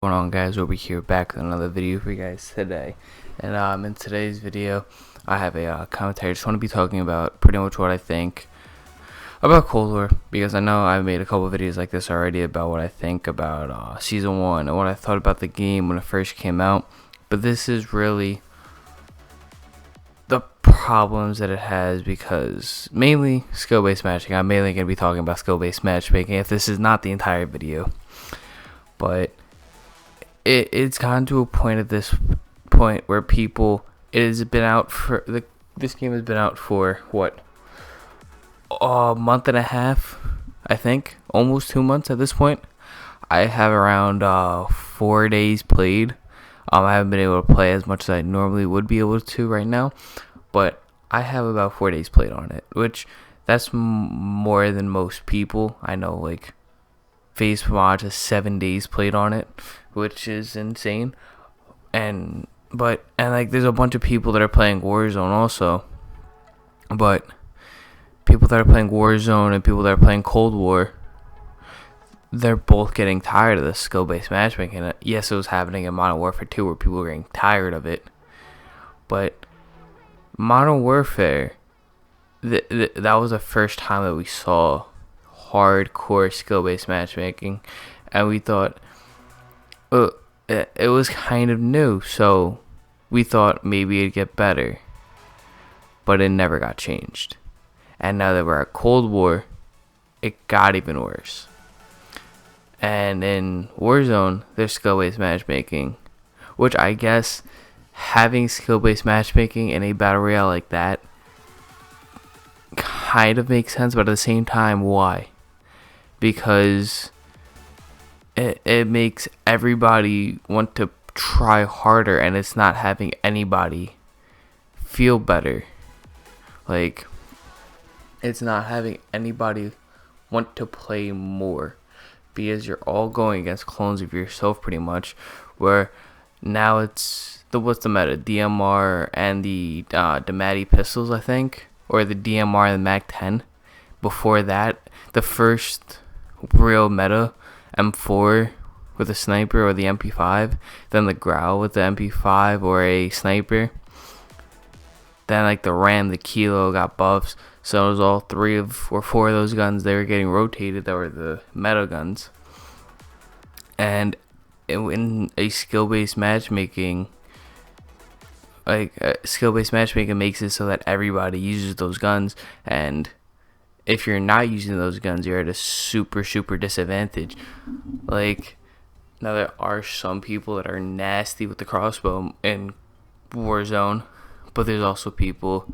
What's going on, guys? Over here back with another video for you guys today. And in today's video I have a commentary. I just want to be talking about pretty much what I think about Cold War, because I know I've made a couple videos like this already about what I think about season 1 and what I thought about the game when it first came out. But this is really the problems that it has, because mainly skill-based matching. I'm mainly going to be talking about skill-based matchmaking if this is not the entire video. But it's gotten to a point at this point where this game has been out for what, a month and a half, I think, almost 2 months at this point. I have around 4 days played. I haven't been able to play as much as I normally would be able to right now, but I have about 4 days played on it, which that's more than most people. I know, like, Sbmm has 7 days played on it, which is insane. And like, there's a bunch of people that are playing Warzone also, but people that are playing Warzone and people that are playing Cold War, they're both getting tired of this skill-based matchmaking. Yes, it was happening in Modern Warfare 2 where people were getting tired of it, but Modern Warfare, that was the first time that we saw hardcore skill-based matchmaking, and we thought, it was kind of new, so we thought maybe it'd get better, but it never got changed. And now that we're at Cold War, it got even worse. And in Warzone, there's skill-based matchmaking, which I guess having skill-based matchmaking in a battle royale like that kind of makes sense, but at the same time, why? Because it makes everybody want to try harder, and it's not having anybody feel better. Like, it's not having anybody want to play more, because you're all going against clones of yourself pretty much, where now it's what's the meta? DMR and the Demati pistols, I think, or the DMR and the MAC-10. Before that, the first real meta, M4 with a sniper or the MP5, then the Growl with the MP5 or a sniper, then like the Ram, the Kilo got buffs, so it was all 3 or 4 of those guns, they were getting rotated, that were the meta guns. And in a skill-based matchmaking, skill-based matchmaking makes it so that everybody uses those guns, and if you're not using those guns, you're at a super disadvantage. Like, now there are some people that are nasty with the crossbow in Warzone, but there's also people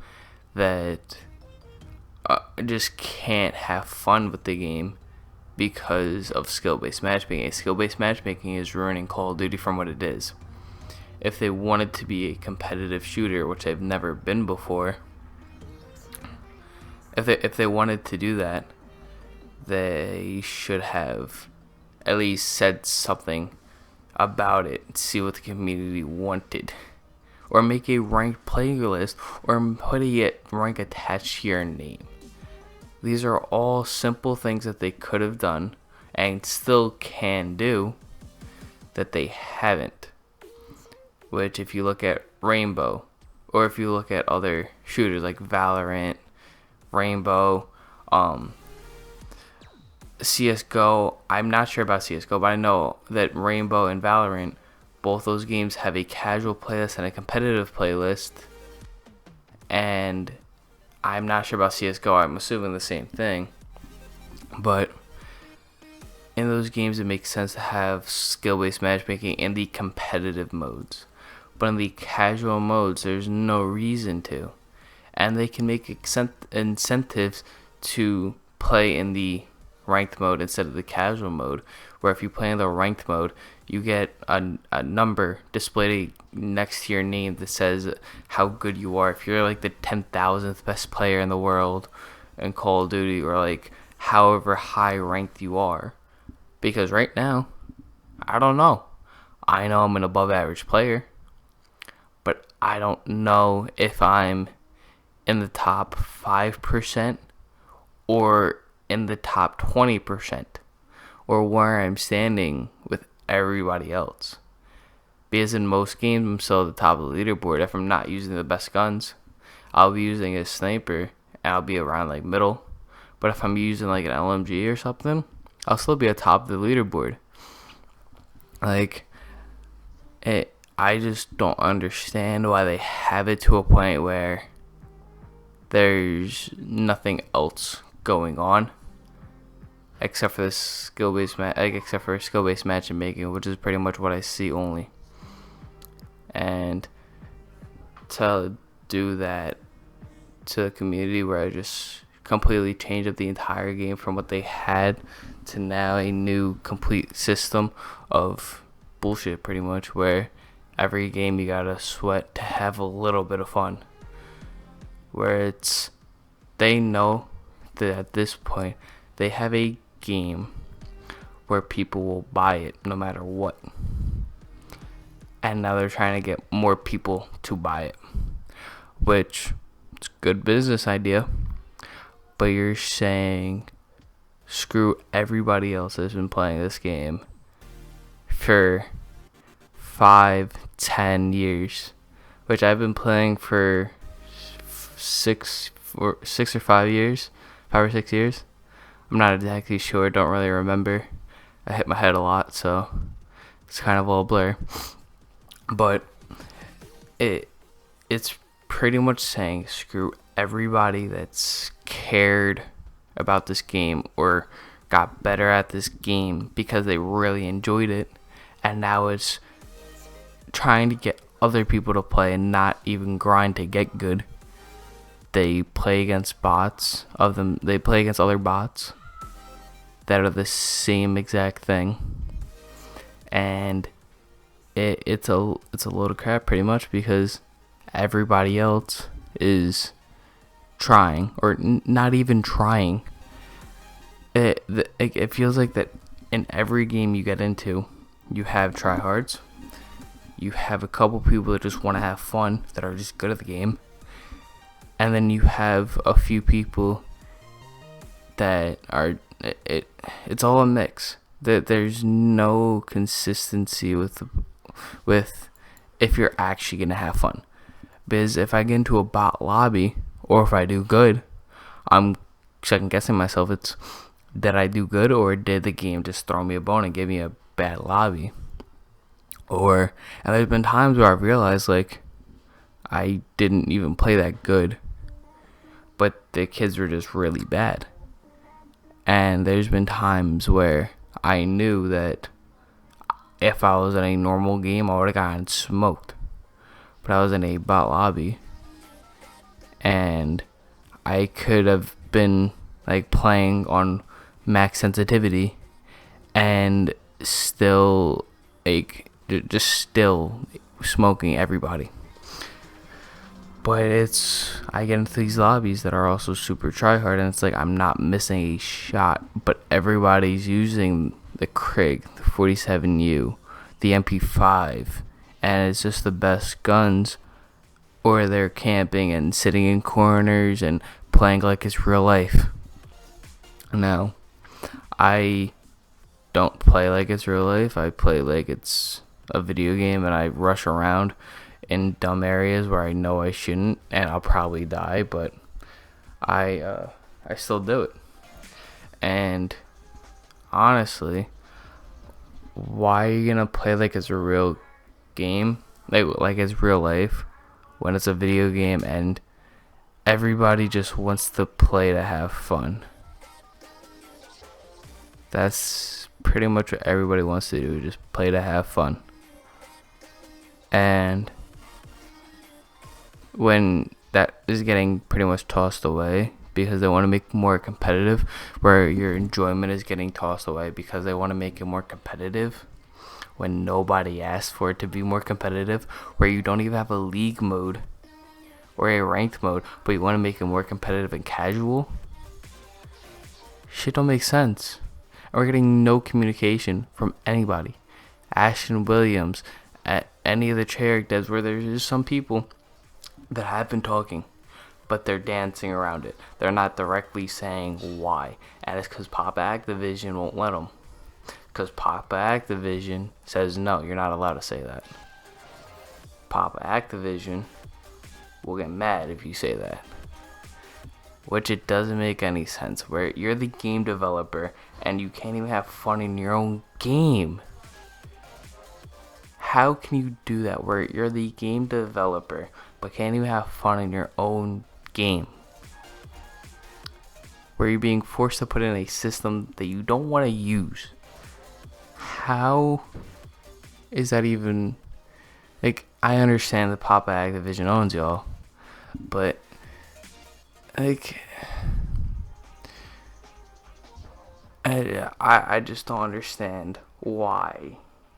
that just can't have fun with the game because of skill-based matchmaking. Skill-based matchmaking is ruining Call of Duty from what it is. If they wanted to be a competitive shooter, which they've never been before, if they wanted to do that, they should have at least said something about it, see what the community wanted, or make a ranked playlist, or put a rank attached to your name. These are all simple things that they could have done and still can do that they haven't. Which, if you look at Rainbow, or if you look at other shooters like Valorant, Rainbow, CSGO, I'm not sure about CSGO, but I know that Rainbow and Valorant, both those games have a casual playlist and a competitive playlist, and I'm not sure about CSGO, I'm assuming the same thing, but in those games it makes sense to have skill-based matchmaking in the competitive modes, but in the casual modes there's no reason to. And they can make incentives to play in the ranked mode instead of the casual mode, where if you play in the ranked mode, you get a number displayed next to your name that says how good you are. If you're like the 10,000th best player in the world in Call of Duty, or like however high ranked you are. Because right now, I don't know. I know I'm an above average player, but I don't know if I'm in the top 5% or in the top 20%, or where I'm standing with everybody else. Because in most games, I'm still at the top of the leaderboard. If I'm not using the best guns, I'll be using a sniper and I'll be around like middle. But if I'm using like an LMG or something, I'll still be at top of the leaderboard. Like, I just don't understand why they have it to a point where there's nothing else going on except for this skill-based skill-based matchmaking, which is pretty much what I see only. And to do that to the community where I just completely changed up the entire game from what they had to now a new complete system of bullshit, pretty much, where every game you gotta sweat to have a little bit of fun, where they know that at this point they have a game where people will buy it no matter what, and now they're trying to get more people to buy it, which it's a good business idea, but you're saying screw everybody else that's been playing this game for 5-10 years, which I've been playing for 6 or 5 years, 5 or 6 years. I'm not exactly sure, don't really remember. I hit my head a lot, so it's kind of all blur. But it's pretty much saying screw everybody that's cared about this game or got better at this game because they really enjoyed it, and now it's trying to get other people to play and not even grind to get good. They play against bots of them. They play against other bots that are the same exact thing, and it's a load of crap, pretty much, because everybody else is trying, or not even trying. It feels like that in every game you get into, you have tryhards. You have a couple people that just want to have fun, that are just good at the game. And then you have a few people that are, it's all a mix. There's no consistency with if you're actually going to have fun. Because if I get into a bot lobby, or if I do good, I'm second guessing myself. It's, did I do good, or did the game just throw me a bone and give me a bad lobby? And there's been times where I've realized, like, I didn't even play that good, but the kids were just really bad. And there's been times where I knew that if I was in a normal game, I would have gotten smoked. But I was in a bot lobby, and I could have been like playing on max sensitivity and still just still smoking everybody. But I get into these lobbies that are also super tryhard, and it's like I'm not missing a shot, but everybody's using the Krig, the 47U, the MP5, and it's just the best guns, or they're camping and sitting in corners and playing like it's real life. Now, I don't play like it's real life. I play like it's a video game, and I rush around in dumb areas where I know I shouldn't, and I'll probably die, but I still do it. And honestly, why are you gonna play like it's a real game, like it's real life, when it's a video game and everybody just wants to play to have fun? That's pretty much what everybody wants to do, just play to have fun. And when that is getting pretty much tossed away because they want to make it more competitive, where your enjoyment is getting tossed away because they want to make it more competitive when nobody asked for it to be more competitive, where you don't even have a league mode or a ranked mode, but you want to make it more competitive and casual. Shit don't make sense. And we're getting no communication from anybody. Ashton Williams, at any of the Cherrick devs, where there's just some people that have been talking, but they're dancing around it. They're not directly saying why, and it's because Pop Activision won't let them. because Papa Activision says no, you're not allowed to say that. Papa Activision will get mad if you say that. Which it doesn't make any sense, where you're the game developer and you can't even have fun in your own game. How can you do that, where you're the game developer but can't even have fun in your own game? Where you're being forced to put in a system that you don't want to use. How is that even, like, I understand that Papa Activision owns y'all, but like, I just don't understand why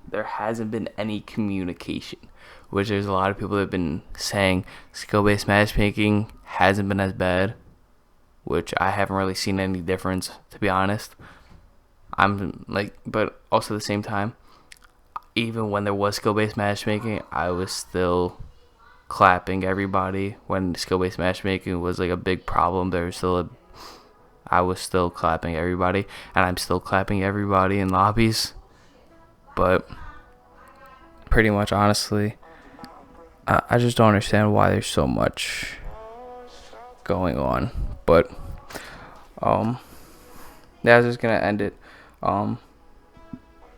there hasn't been any communication. Which there's a lot of people that have been saying skill-based matchmaking hasn't been as bad, which I haven't really seen any difference, to be honest. I'm like, but also at the same time, even when there was skill-based matchmaking, I was still clapping everybody. When skill-based matchmaking was like a big problem, I was still clapping everybody, and I'm still clapping everybody in lobbies. But pretty much, honestly, I just don't understand why there's so much going on. But yeah, I was just gonna end it. I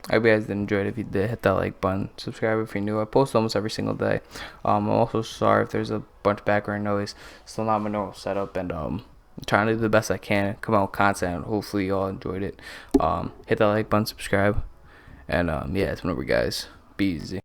hope you guys did enjoy it. If you did, hit that like button, subscribe if you're new. I post almost every single day. I'm also sorry if there's a bunch of background noise. Still not my normal setup, and I'm trying to do the best I can, come out with content. Hopefully you all enjoyed it. Hit that like button, subscribe, and yeah, it's whenever guys. Be easy.